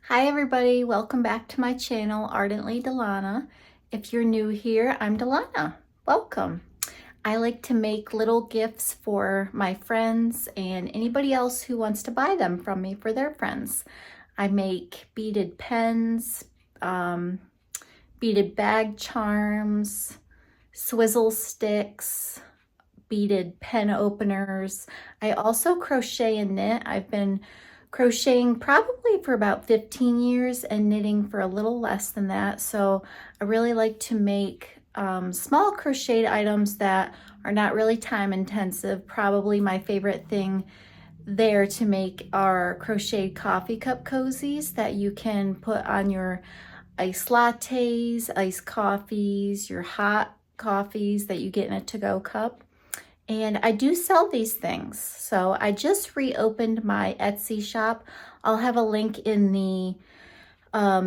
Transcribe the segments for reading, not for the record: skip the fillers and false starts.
Hi everybody, welcome back to my channel, Ardently Delana. If you're new here, I'm Delana. Welcome. I like to make little gifts for my friends and anybody else who wants to buy them from me for their friends. I make beaded pens, beaded bag charms, swizzle sticks, beaded pen openers. I also crochet and knit. I've been crocheting probably for about 15 years and knitting for a little less than that. So I really like to make small crocheted items that are not really time intensive. Probably my favorite thing there to make are crocheted coffee cup cozies that you can put on your iced lattes, iced coffees, your hot coffees that you get in a to-go cup. And I do sell these things. So I just reopened my Etsy shop. I'll have a link in the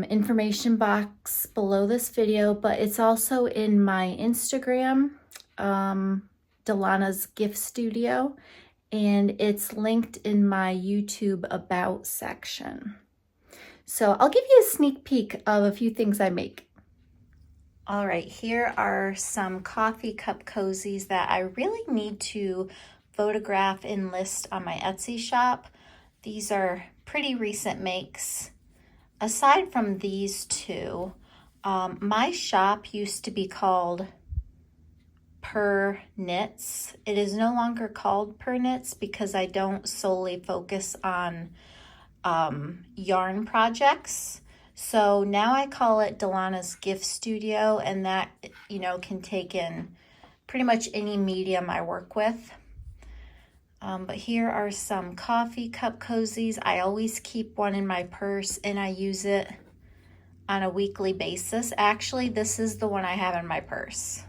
information box below this video, but it's also in my Instagram, Delana's Gift Studio, and it's linked in my YouTube About section. So I'll give you a sneak peek of a few things I make. All right, here are some coffee cup cozies that I really need to photograph and list on my Etsy shop. These are pretty recent makes. Aside from these two, my shop used to be called Per Knits. It is no longer called Per Knits because I don't solely focus on yarn projects. So now I call it Delana's Gift Studio, and that, can take in pretty much any medium I work with. But here are some coffee cup cozies. I always keep one in my purse and I use it on a weekly basis. Actually, this is the one I have in my purse.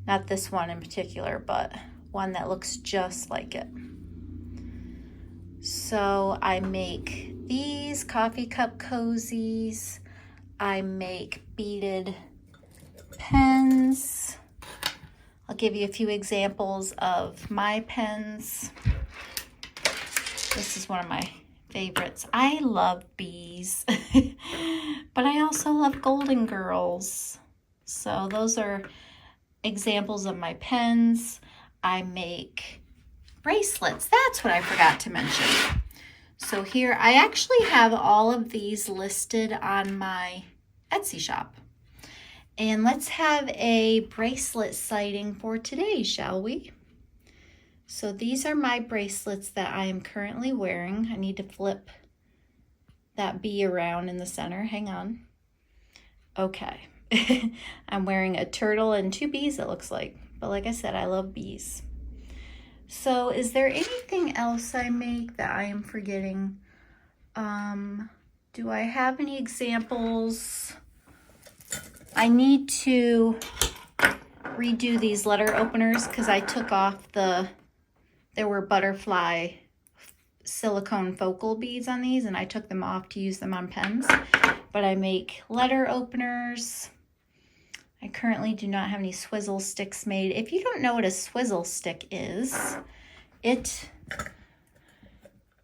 Not this one in particular, but one that looks just like it. So I make these coffee cup cozies. I make beaded pens. I'll give you a few examples of my pens. This is one of my favorites. I love bees, but I also love golden girls. So those are examples of my pens. I make bracelets. That's what I forgot to mention. So here, I actually have all of these listed on my Etsy shop. And let's have a bracelet sighting for today, shall we? So these are my bracelets that I am currently wearing. I need to flip that bee around in the center. Hang on. Okay. I'm wearing a turtle and two bees, it looks like. But like I said, I love bees. So is there anything else I make that I am forgetting? Do I have any examples? I need to redo these letter openers because I took off there were butterfly silicone focal beads on these and I took them off to use them on pens. But I make letter openers. I currently do not have any swizzle sticks made. If you don't know what a swizzle stick is, it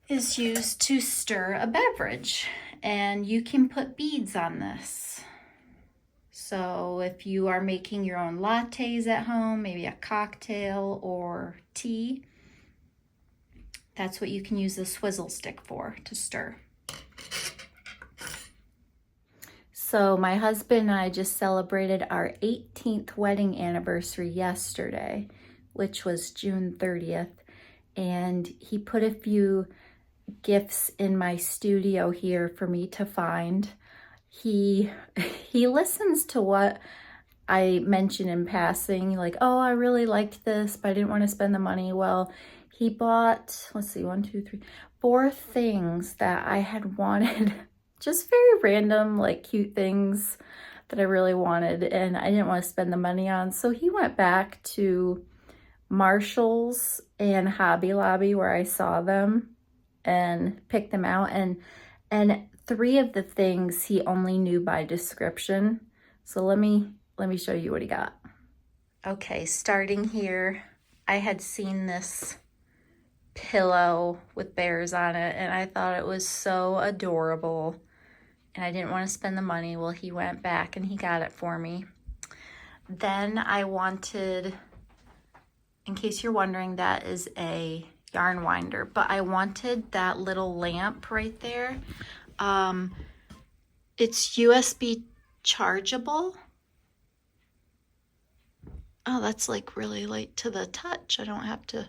is used to stir a beverage and you can put beads on this. So if you are making your own lattes at home, maybe a cocktail or tea, that's what you can use a swizzle stick for, to stir. So my husband and I just celebrated our 18th wedding anniversary yesterday, which was June 30th. And he put a few gifts in my studio here for me to find. He listens to what I mention in passing, like, oh, I really liked this, but I didn't want to spend the money. Well, he bought, let's see, 4 things that I had wanted. Just very random, like cute things that I really wanted and I didn't want to spend the money on. So he went back to Marshall's and Hobby Lobby where I saw them and picked them out. And 3 of the things he only knew by description. So let me show you what he got. Okay, starting here, I had seen this pillow with bears on it and I thought it was so adorable. and I didn't want to spend the money. Well, he went back and he got it for me. Then I wanted, in case you're wondering, that is a yarn winder, but I wanted that little lamp right there. It's USB chargeable. Oh, that's like really light to the touch. I don't have to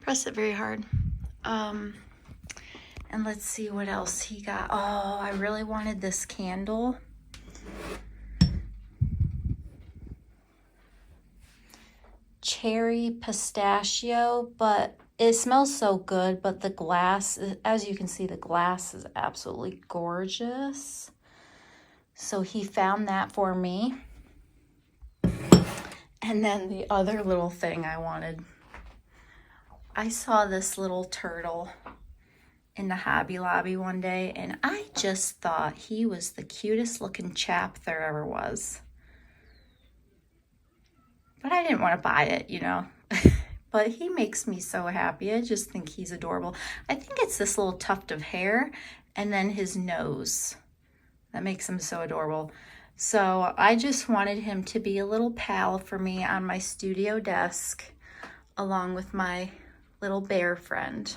press it very hard. And let's see what else he got. Oh, I really wanted this candle. Cherry pistachio, but it smells so good, but the glass, as you can see, the glass is absolutely gorgeous. So he found that for me. And then the other little thing I wanted, I saw this little turtle in the Hobby Lobby one day, and I just thought he was the cutest looking chap there ever was. But I didn't want to buy it, you know. But he makes me so happy. I just think he's adorable. I think it's this little tuft of hair and then his nose that makes him so adorable. So I just wanted him to be a little pal for me on my studio desk, along with my little bear friend.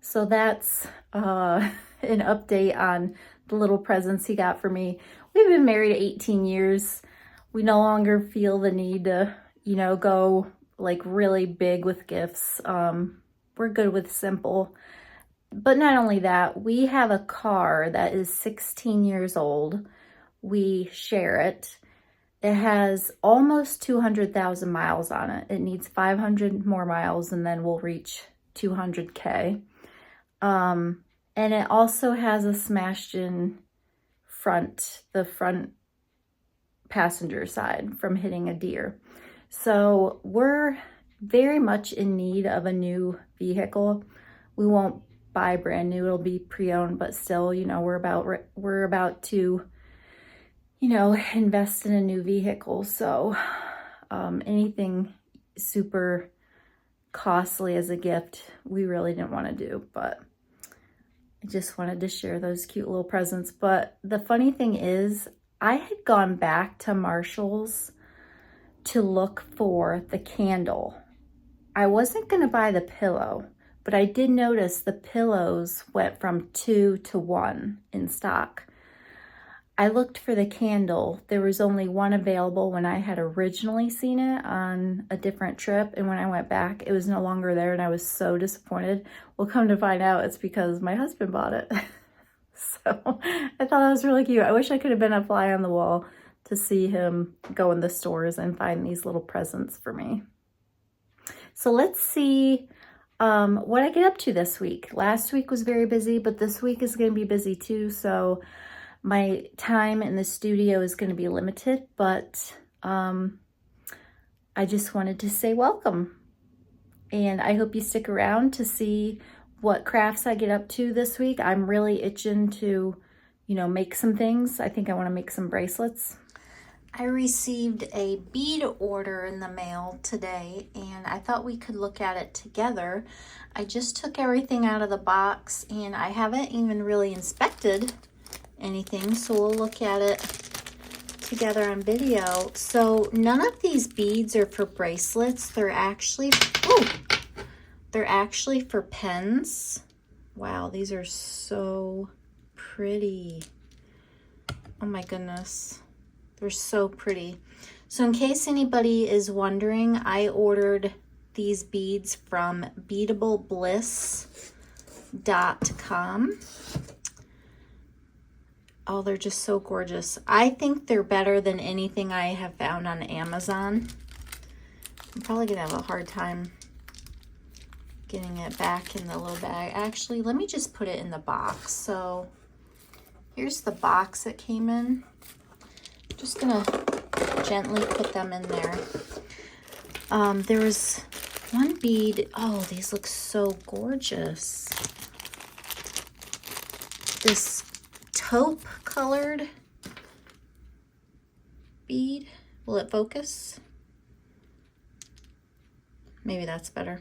So that's an update on the little presents he got for me. We've been married 18 years. We no longer feel the need to, you know, go like really big with gifts. We're good with simple. But not only that, we have a car that is 16 years old. We share it. It has almost 200,000 miles on it. It needs 500 more miles and then we'll reach 200K. And it also has a smashed in front, the front passenger side from hitting a deer. So we're very much in need of a new vehicle. We won't buy brand new, it'll be pre-owned, but still, you know, we're about to, you know, invest in a new vehicle. So anything super costly as a gift, we really didn't want to do, but I just wanted to share those cute little presents. But the funny thing is, I had gone back to Marshall's to look for the candle. I wasn't going to buy the pillow, but I did notice the pillows went from 2 to 1 in stock. I looked for the candle. There was only one available when I had originally seen it on a different trip. And when I went back, it was no longer there. And I was so disappointed. Well, come to find out, it's because my husband bought it. So I thought that was really cute. I wish I could have been a fly on the wall to see him go in the stores and find these little presents for me. So let's see what I get up to this week. Last week was very busy, but this week is going to be busy too. So my time in the studio is going to be limited, but I just wanted to say welcome. And I hope you stick around to see what crafts I get up to this week. I'm really itching to, you know, make some things. I think I want to make some bracelets. I received a bead order in the mail today, and I thought we could look at it together. I just took everything out of the box, and I haven't even really inspected anything, so we'll look at it together on video. So none of these beads are for bracelets. They're actually for pens. Wow, these are so pretty. Oh my goodness. They're so pretty. So in case anybody is wondering, I ordered these beads from beadablebliss.com. Oh, they're just so gorgeous. I think they're better than anything I have found on Amazon. I'm probably gonna have a hard time getting it back in the little bag. Actually, let me just put it in the box. So here's the box it came in. Just gonna gently put them in there. There was one bead. Oh, these look so gorgeous. This taupe colored bead. Will it focus? Maybe that's better.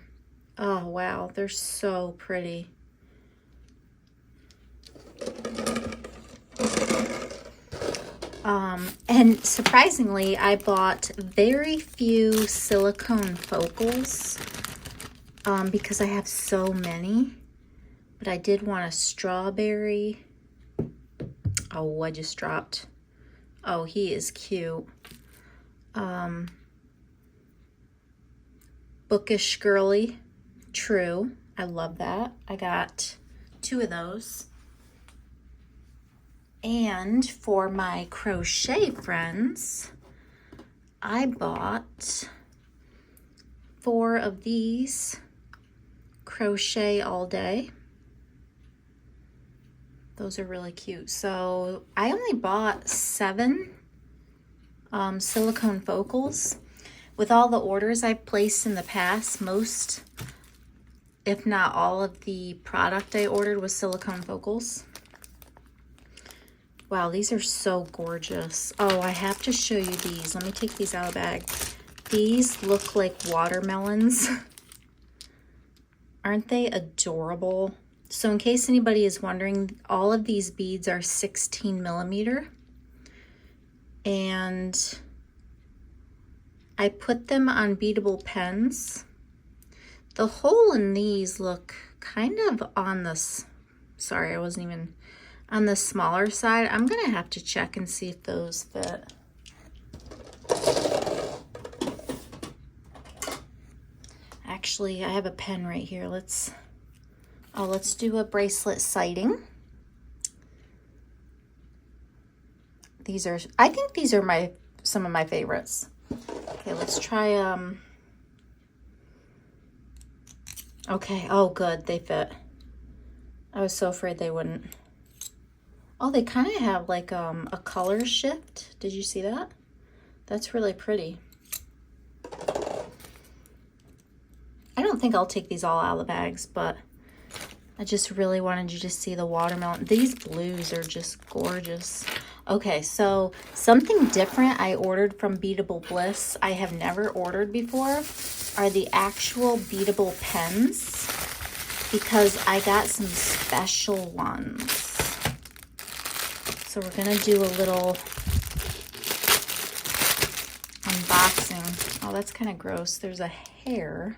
Oh, wow. They're so pretty. And surprisingly, I bought very few silicone focals because I have so many. But I did want a strawberry. Oh, I just dropped. Oh, he is cute. Bookish Girly. True. I love that. I got 2 of those. And for my crochet friends, I bought 4 of these crochet all day. Those are really cute. So I only bought 7 silicone focals. With all the orders I've placed in the past, most, if not all of the product I ordered was silicone focals. Wow, these are so gorgeous. Oh, I have to show you these. Let me take these out of the bag. These look like watermelons. Aren't they adorable? So in case anybody is wondering, all of these beads are 16 millimeter. And I put them on beadable pens. The hole in these look kind of on this, sorry, I wasn't even on the smaller side. I'm gonna have to check and see if those fit. Actually, I have a pen right here. Let's do a bracelet sighting. These are, I think these are some of my favorites. Okay, let's try, okay, oh good, they fit. I was so afraid they wouldn't. Oh, they kind of have like a color shift. Did you see that? That's really pretty. I don't think I'll take these all out of the bags, but I just really wanted you to see the watermelon. These blues are just gorgeous. Okay, so something different I ordered from Beadable Bliss I have never ordered before are the actual beadable pens, because I got some special ones. So we're gonna do a little unboxing. Oh, that's kind of gross. There's a hair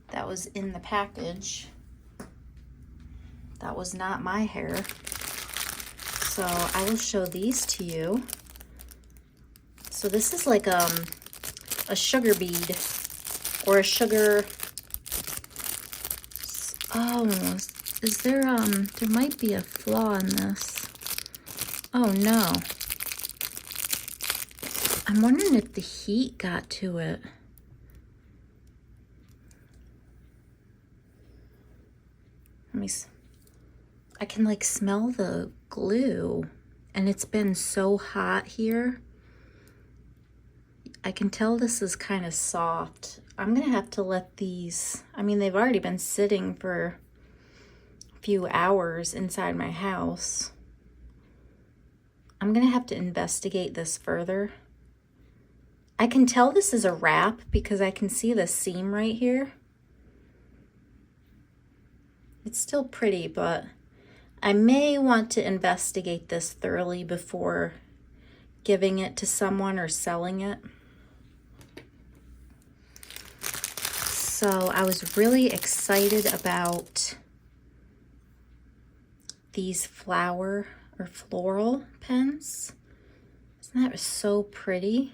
that was in the package. That was not my hair. So I will show these to you. So this is like a sugar bead or a sugar. Oh, is there there might be a flaw in this. Oh no. I'm wondering if the heat got to it. Let me see. I can like smell the glue, and it's been so hot here. I can tell this is kind of soft. I'm gonna have to let these, I mean, they've already been sitting for a few hours inside my house. I'm gonna have to investigate this further. I can tell this is a wrap because I can see the seam right here. It's still pretty, but I may want to investigate this thoroughly before giving it to someone or selling it. So I was really excited about these flower or floral pens. Isn't that so pretty?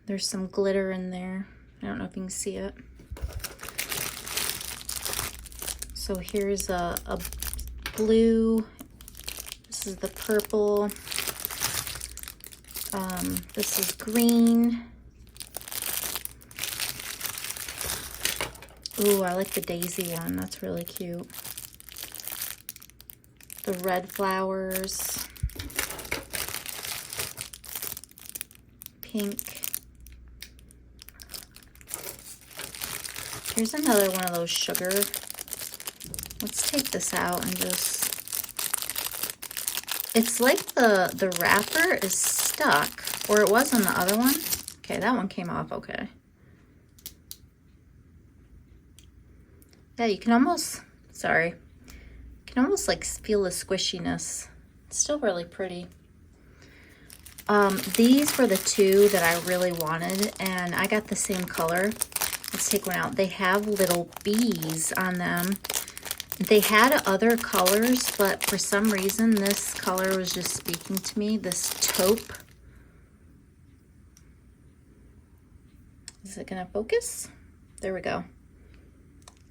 There's some glitter in there. I don't know if you can see it. So here's a blue. This is the purple. This is green. Ooh, I like the daisy one. That's really cute. The red flowers. Pink. Here's another one of those sugar. Let's take this out and just, it's like the wrapper is stuck, or it was on the other one. Okay, that one came off okay. Yeah, you can almost, sorry, you can almost like feel the squishiness. It's still really pretty. These were the two that I really wanted, and I got the same color. Let's take one out. They have little bees on them. They had other colors, but for some reason, this color was just speaking to me, this taupe. Is it gonna focus? There we go.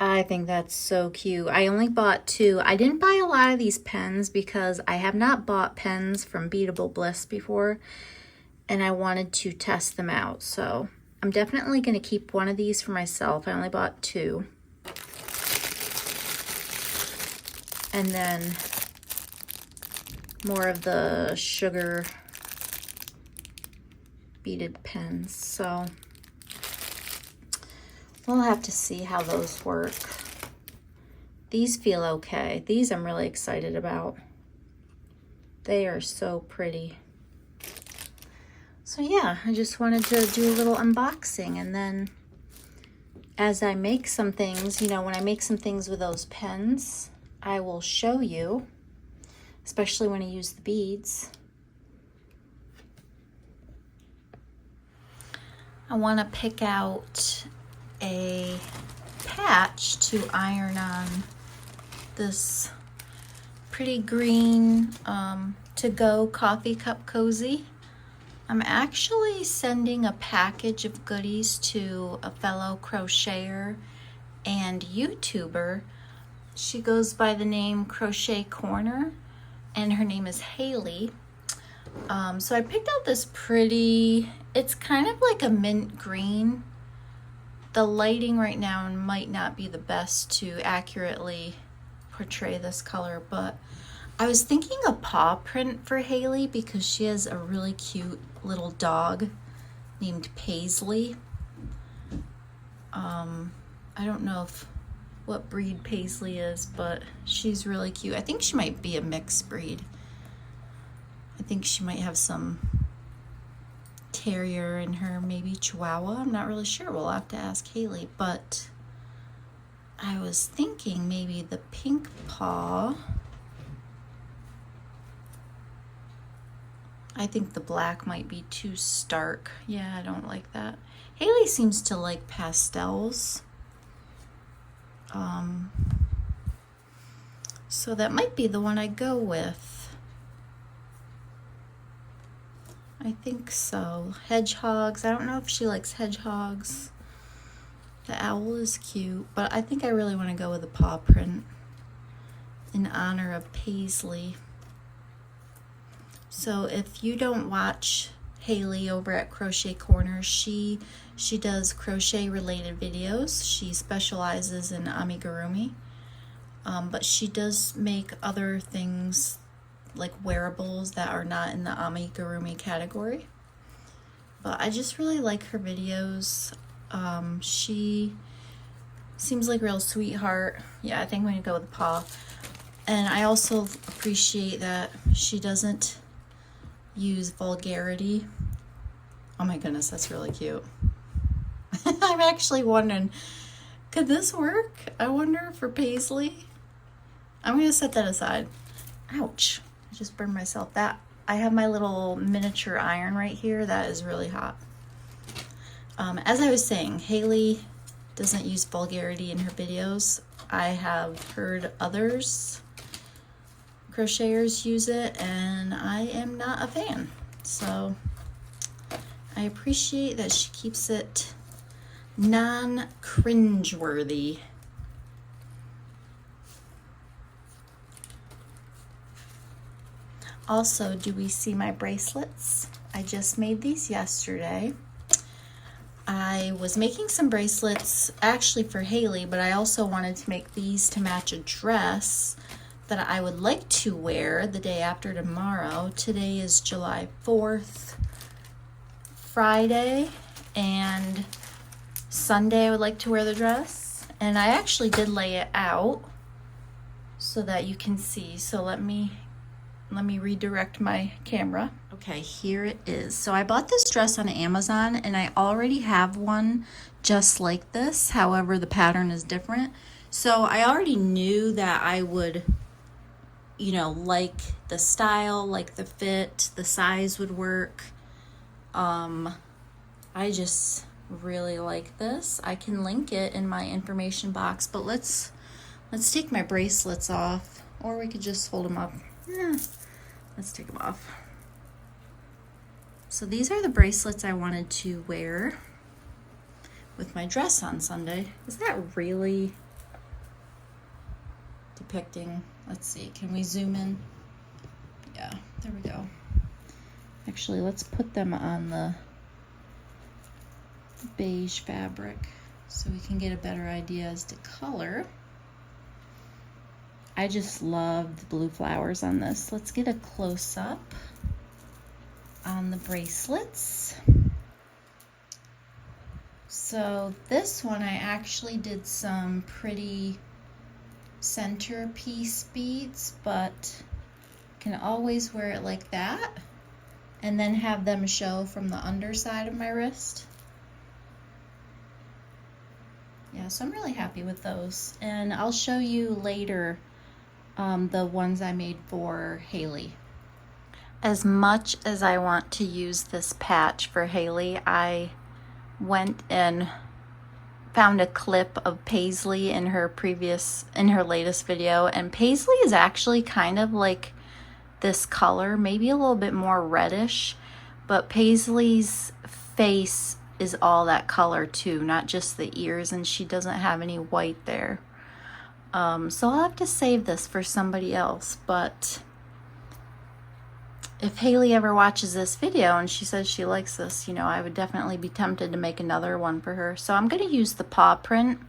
I think that's so cute. I only bought two. I didn't buy a lot of these pens because I have not bought pens from Beadable Bliss before, and I wanted to test them out. So I'm definitely going to keep one of these for myself. I only bought two. And then more of the sugar beaded pens. So we'll have to see how those work. These feel okay. These I'm really excited about. They are so pretty. So yeah, I just wanted to do a little unboxing, and then as I make some things, you know, when I make some things with those pens, I will show you, especially when I use the beads. I want to pick out a patch to iron on this pretty green to-go coffee cup cozy. I'm actually sending a package of goodies to a fellow crocheter and YouTuber. She goes by the name Crochet Corner, and her name is Hailey. So I picked out this pretty, it's kind of like a mint green. The lighting right now might not be the best to accurately portray this color, but I was thinking a paw print for Hailey because she has a really cute little dog named Paisley. I don't know what breed Paisley is, but she's really cute. I think she might be a mixed breed. I think she might have some terrier in her, maybe Chihuahua. I'm not really sure. We'll have to ask Hailey, but I was thinking maybe the pink paw. I think the black might be too stark. Yeah, I don't like that. Hailey seems to like pastels. So that might be the one I go with. I think so. Hedgehogs. I don't know if she likes hedgehogs. The owl is cute, but I think I really want to go with a paw print in honor of Paisley. So if you don't watch Hailey over at Crochet Corner, she does crochet related videos. She specializes in amigurumi, but she does make other things like wearables that are not in the amigurumi category. But I just really like her videos. She seems like a real sweetheart. Yeah, I think I'm gonna go with the paw. And I also appreciate that she doesn't use vulgarity. Oh my goodness, that's really cute. I'm actually wondering, could this work? I wonder for Paisley. I'm gonna set that aside. Ouch, I just burned myself. That I have my little miniature iron right here. That is really hot. As I was saying, Hailey doesn't use vulgarity in her videos. I have heard others crocheters use it, and I am not a fan. So I appreciate that she keeps it non-cringeworthy. Also, do we see my bracelets? I just made these yesterday. I was making some bracelets actually for Hailey, but I also wanted to make these to match a dress that I would like to wear the day after tomorrow. Today is July 4th, Friday, and Sunday I would like to wear the dress. And I actually did lay it out so that you can see. So let me redirect my camera. Okay, here it is. So I bought this dress on Amazon, and I already have one just like this. However, the pattern is different. So I already knew that I would you know, like the style, like the fit, the size would work. I just really like this. I can link it in my information box, but let's take my bracelets off, or we could just hold them up. Let's take them off. So these are the bracelets I wanted to wear with my dress on Sunday. Is that really depicting? Let's see, can we zoom in? Yeah, there we go. Actually, let's put them on the beige fabric so we can get a better idea as to color. I just love the blue flowers on this. Let's get a close-up on the bracelets. So this one I actually did some pretty centerpiece beads, but can always wear it like that and then have them show from the underside of my wrist. Yeah, so I'm really happy with those, and I'll show you later the ones I made for Hailey. As much as I want to use this patch for Hailey, I went and found a clip of Paisley in her latest video, and Paisley is actually kind of like this color, maybe a little bit more reddish, but Paisley's face is all that color too, not just the ears, and she doesn't have any white there. So I'll have to save this for somebody else, but if Hailey ever watches this video and she says she likes this, you know, I would definitely be tempted to make another one for her. So I'm going to use the paw print,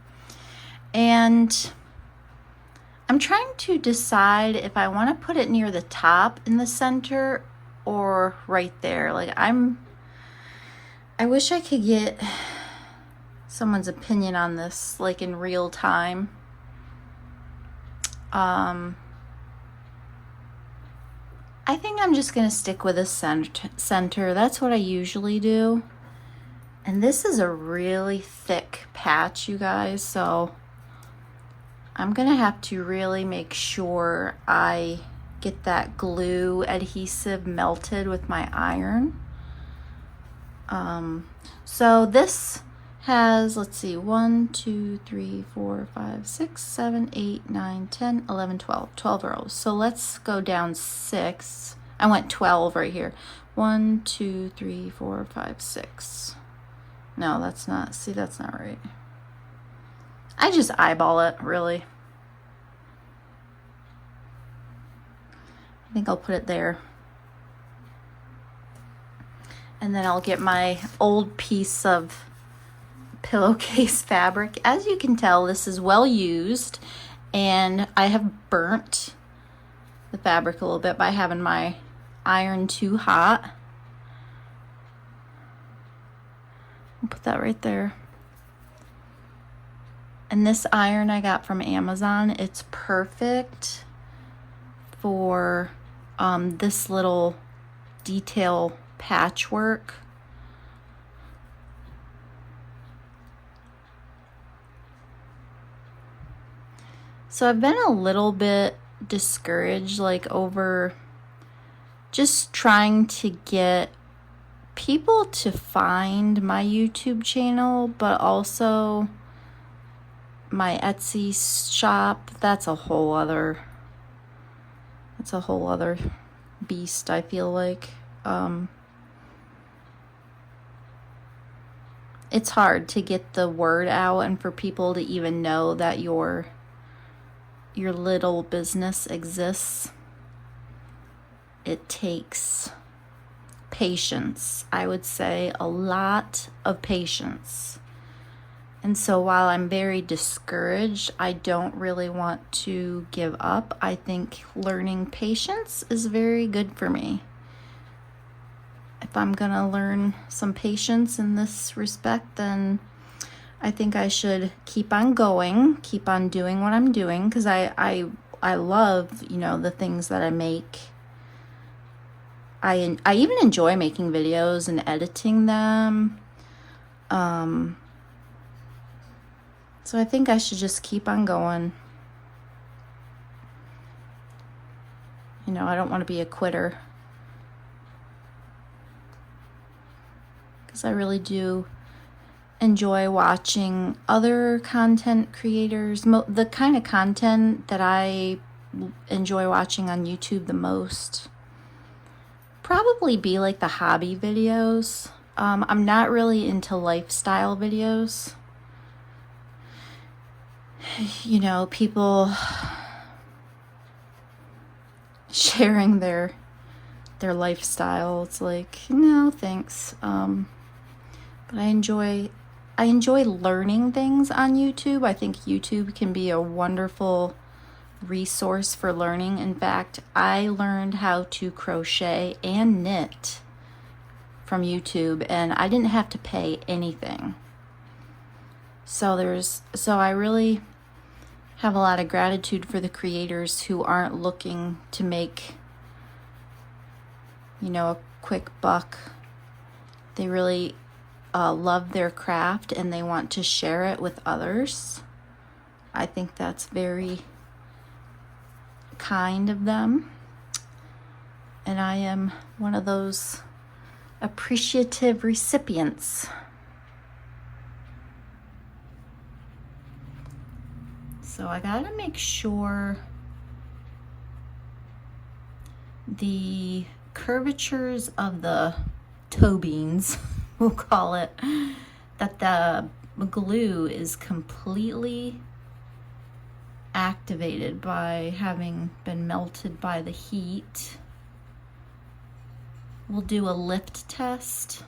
and I'm trying to decide if I want to put it near the top in the center or right there. Like I wish I could get someone's opinion on this, like in real time. I think I'm just going to stick with a center. That's what I usually do. And this is a really thick patch, you guys, so I'm going to have to really make sure I get that glue adhesive melted with my iron. So this has, let's see, 1, 2, 3, 4, 5, 6, 7, 8, 9, 10, 11, 12 rows. So let's go down 6. I went 12 right here. 1, 2, 3, 4, 5, 6. No, that's not, see, that's not right. I just eyeball it, really. I think I'll put it there. And then I'll get my old piece of pillowcase fabric. As you can tell, this is well used, and I have burnt the fabric a little bit by having my iron too hot. I'll put that right there. And this iron I got from Amazon, it's perfect for this little detail patchwork. So I've been a little bit discouraged, like over just trying to get people to find my YouTube channel, but also my Etsy shop. That's a whole other beast, I feel like. It's hard to get the word out and for people to even know that your little business exists. It takes patience. I would say a lot of patience. And so while I'm very discouraged, I don't really want to give up. I think learning patience is very good for me. If I'm gonna learn some patience in this respect, then I think I should keep on going, keep on doing what I'm doing, because I love, you know, the things that I make. I even enjoy making videos and editing them. So I think I should just keep on going. You know, I don't want to be a quitter, because I really do enjoy watching other content creators. The kind of content that I enjoy watching on YouTube the most probably be like the hobby videos. I'm not really into lifestyle videos. You know, people sharing their lifestyle. It's like, no, thanks. But I enjoy learning things on YouTube. I think YouTube can be a wonderful resource for learning. In fact, I learned how to crochet and knit from YouTube, and I didn't have to pay anything. So I really have a lot of gratitude for the creators who aren't looking to make, you know, a quick buck. They really love their craft and they want to share it with others. I think that's very kind of them. And I am one of those appreciative recipients. So I gotta make sure the curvatures of the toe beans, we'll call it, that the glue is completely activated by having been melted by the heat. We'll do a lift test.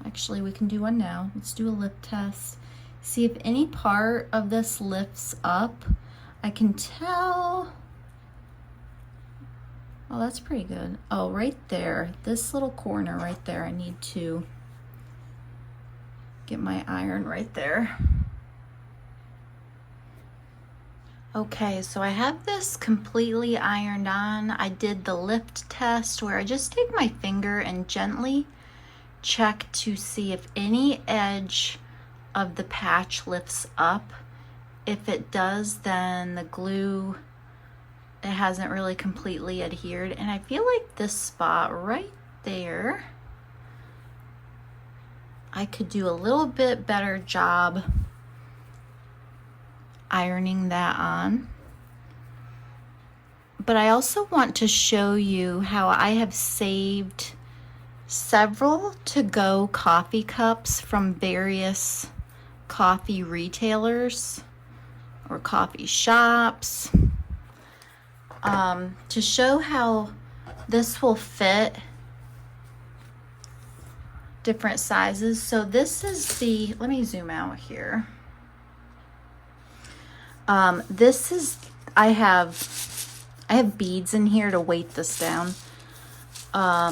Actually, we can do one now. Let's do a lift test. See if any part of this lifts up. I can tell. Oh, that's pretty good. Oh, right there. This little corner right there. I need to get my iron right there. Okay, so I have this completely ironed on. I did the lift test where I just take my finger and gently check to see if any edge of the patch lifts up. If it does, then the glue, it hasn't really completely adhered. And I feel like this spot right there, I could do a little bit better job ironing that on. But I also want to show you how I have saved several to-go coffee cups from various coffee retailers or coffee shops, to show how this will fit different sizes. So this is the, let me zoom out here. This is, I have beads in here to weight this down.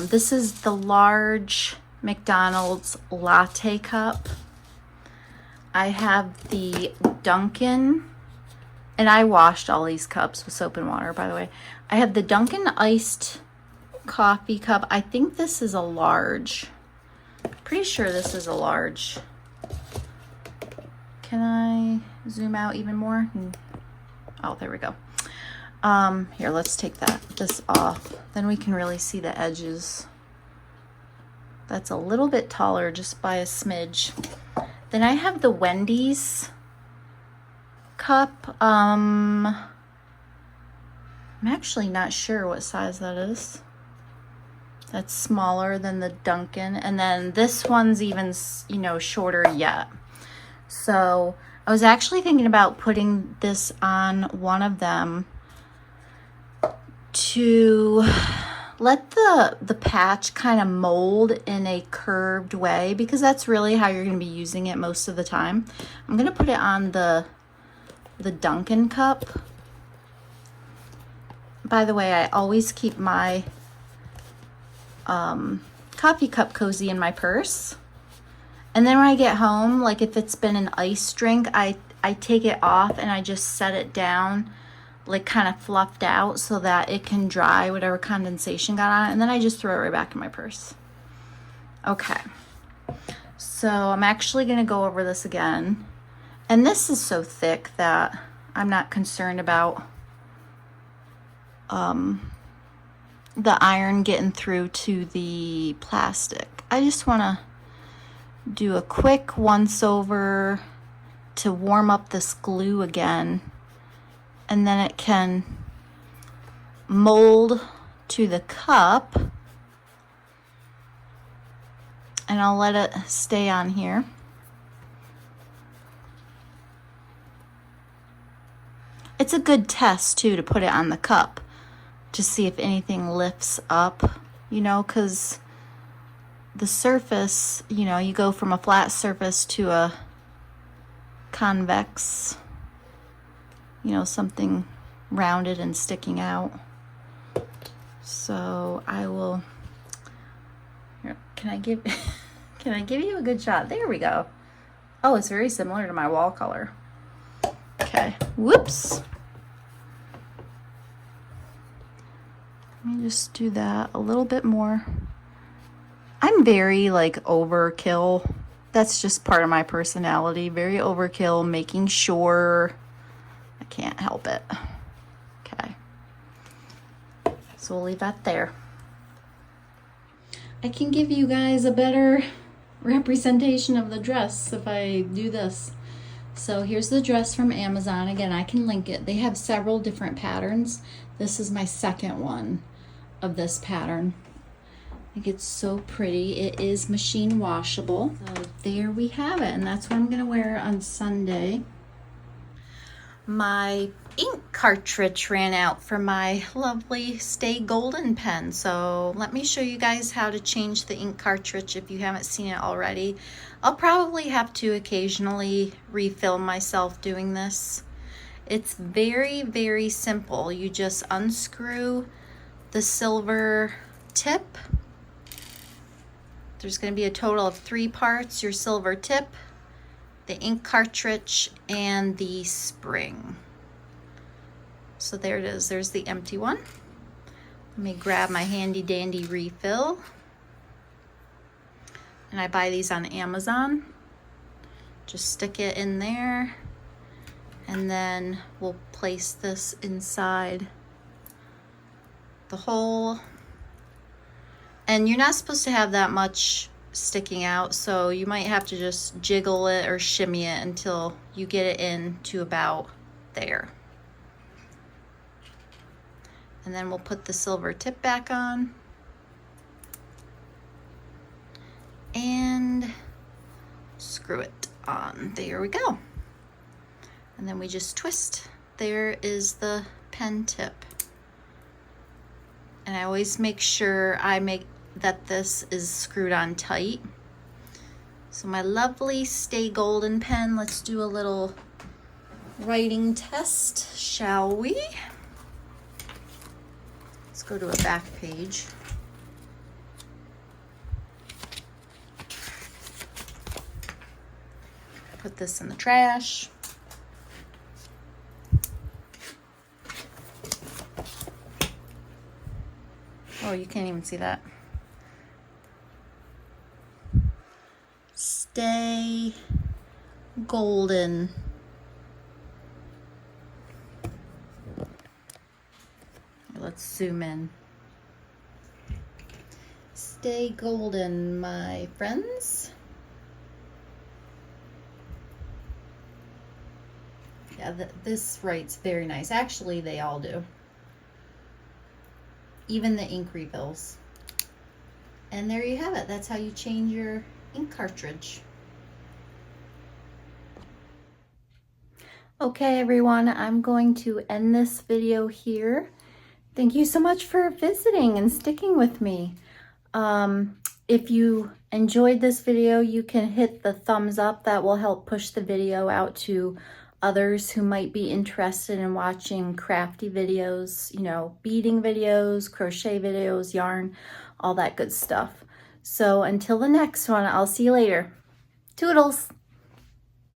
This is the large McDonald's latte cup. I have the Dunkin', and I washed all these cups with soap and water, by the way. I have the Dunkin' iced coffee cup. I think this is a large. Pretty sure this is a large. Can I zoom out even more? Oh, there we go. Here, let's take this off. Then we can really see the edges. That's a little bit taller just by a smidge. Then I have the Wendy's cup. I'm actually not sure what size that is. That's smaller than the Dunkin'. And then this one's even, you know, shorter yet. So I was actually thinking about putting this on one of them to let the patch kind of mold in a curved way, because that's really how you're going to be using it most of the time. I'm going to put it on the Dunkin' cup. By the way, I always keep my coffee cup cozy in my purse. And then when I get home, like if it's been an iced drink, I take it off and I just set it down, like kind of fluffed out so that it can dry whatever condensation got on it. And then I just throw it right back in my purse. Okay. So I'm actually going to go over this again. And this is so thick that I'm not concerned about the iron getting through to the plastic. I just want to do a quick once over to warm up this glue again, and then it can mold to the cup, and I'll let it stay on here. It's a good test too to put it on the cup to see if anything lifts up, you know, because the surface, you know, you go from a flat surface to a convex, you know, something rounded and sticking out. So I will, here, can I give you a good shot? There we go. Oh, it's very similar to my wall color. Okay, whoops. Let me just do that a little bit more. I'm very like overkill. That's just part of my personality. Very overkill, making sure. I can't help it. Okay. So we'll leave that there. I can give you guys a better representation of the dress if I do this. So here's the dress from Amazon. Again, I can link it. They have several different patterns. This is my second one of this pattern. I think it's so pretty. It is machine washable. So there we have it, and that's what I'm gonna wear on Sunday. My ink cartridge ran out for my lovely Stay Golden pen, so let me show you guys how to change the ink cartridge if you haven't seen it already. I'll probably have to occasionally refill myself doing this. It's very, very simple. You just unscrew the silver tip. There's going to be a total of 3 parts: your silver tip, the ink cartridge, and the spring. So there it is. There's the empty one. Let me grab my handy dandy refill. And I buy these on Amazon. Just stick it in there, and then we'll place this inside the hole. And you're not supposed to have that much sticking out, so you might have to just jiggle it or shimmy it until you get it in to about there. And then we'll put the silver tip back on and screw it on. There we go. And then we just twist. There is the pen tip. And I always make sure that this is screwed on tight. So my lovely Stay Golden pen, let's do a little writing test, shall we? Let's go to a back page. Put this in the trash. Oh, you can't even see that. Stay Golden. Let's zoom in. Stay golden, my friends. Yeah, this writes very nice. Actually, they all do. Even the ink refills. And there you have it. That's how you change your ink cartridge. Okay, everyone, I'm going to end this video here. Thank you so much for visiting and sticking with me. If you enjoyed this video, you can hit the thumbs up. That will help push the video out to others who might be interested in watching crafty videos, you know, beading videos, crochet videos, yarn, all that good stuff. So until the next one, I'll see you later. Toodles!